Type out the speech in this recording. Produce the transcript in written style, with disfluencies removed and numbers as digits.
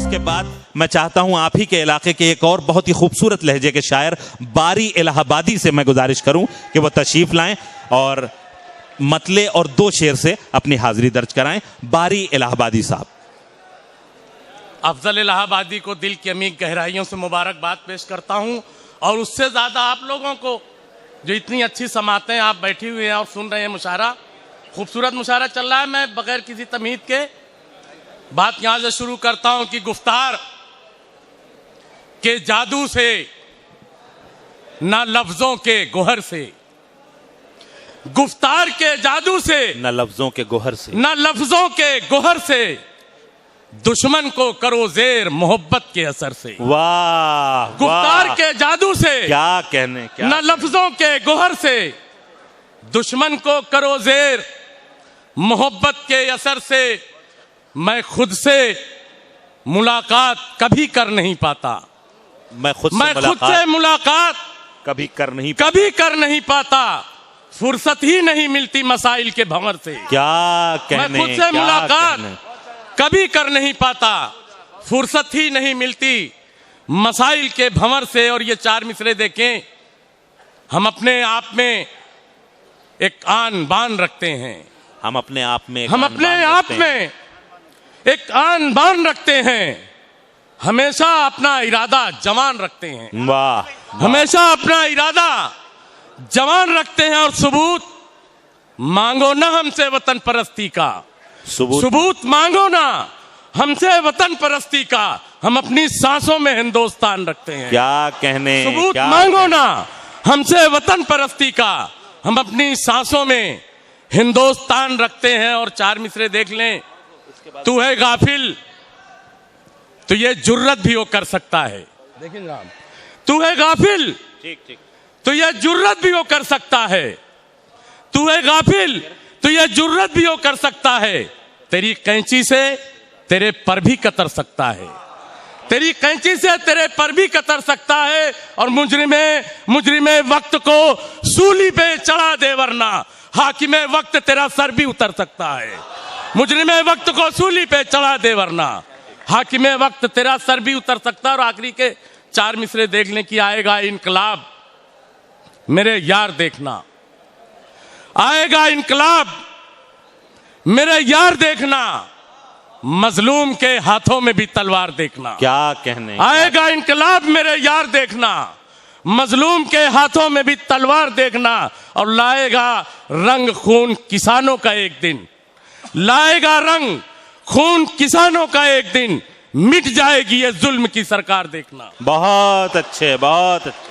इसके बाद मैं चाहता हूं आप ही के इलाके के एक और बहुत ही खूबसूरत लहजे के शायर बारी इलाहाबादी से मैं गुजारिश करूं कि वो तशरीफ लाएं और मतले और 2 शेर से अपनी हाजिरी दर्ज कराएं। बारी इलाहाबादी साहब। अफजल इलाहाबादी को दिल की अमीर गहराइयों से मुबारकबाद पेश करता हूं, और उससे ज्यादा आप लोगों को जो इतनी अच्छी समातें आप बैठी हुए हैं और सुन रहे हैं, मुशायरा खूबसूरत मुशायरा चल रहा है। मैं बगैर किसी तमीद के बात यहां से शुरू करता हूं कि गुफ्तार के जादू से, ना लफ्जों के गोहर से, गुफ्तार के जादू से, न लफ्जों के गोहर से, ना लफ्जों के गोहर से, दुश्मन को करो जेर मोहब्बत के असर से। वाह, गुफ्तार के जादू से, क्या कहने, क्या न लफ्जों के गोहर से, दुश्मन को करो जेर मोहब्बत के असर से। मैं खुद से मुलाकात कभी कर नहीं पाता, मैं खुद से मुलाकात कभी कर नहीं पाता, फुर्सत ही नहीं मिलती मसाइल के भंवर से। क्या कहने, मैं खुद से मुलाकात कभी कर नहीं पाता, फुर्सत ही नहीं मिलती मसाइल के भंवर से। और ये 4 मिसरे देखें, हम अपने आप में एक आन बान रखते हैं, हम अपने आप में एक आन बान रखते हैं, हमेशा अपना इरादा जवान रखते हैं। वाह, हमेशा अपना इरादा जवान रखते हैं, और सबूत मांगो ना हमसे वतन परस्ती का, सबूत मांगो ना हमसे वतन परस्ती का, हम अपनी सांसों में हिंदुस्तान रखते हैं। क्या कहने, सबूत मांगो ना हमसे वतन परस्ती का, हम अपनी सांसों में हिंदुस्तान रखते हैं। और 4 मिसरे देख लें, तू है गाफिल तो ये जुर्रत भी वो कर सकता है। देखिए जनाब, तू है गाफिल, ठीक, तो ये जुर्रत भी वो कर सकता है, तू है गाफिल तो ये जुर्रत भी वो कर सकता है। तेरी कैंची से तेरे पर भी कतर सकता है, तेरी कैंची से तेरे पर भी कतर सकता है। और मुजरिमे वक्त को सूली पे चढ़ा दे, वरना हाकिमे वक्त तेरा सर भी उतर सकता है। मुजरिमे वक्त को सूली पे चढ़ा दे, वरना हाकिमे वक्त तेरा सर भी उतर सकता है। और आखिरी के 4 मिसरे देखने की, आएगा इनकलाब मेरे यार देखना, आएगा इनकलाब मेरे यार देखना, मजलूम के हाथों में भी तलवार देखना। क्या कहने, आएगा इनकलाब मेरे यार देखना, मजलूम के हाथों में भी तलवार देखना। और लाएगा रंग खून किसानों का एक दिन, लाएगा रंग खून किसानों का एक दिन, मिट जाएगी ये जुल्म की सरकार देखना। बहुत अच्छे, बहुत अच्छे।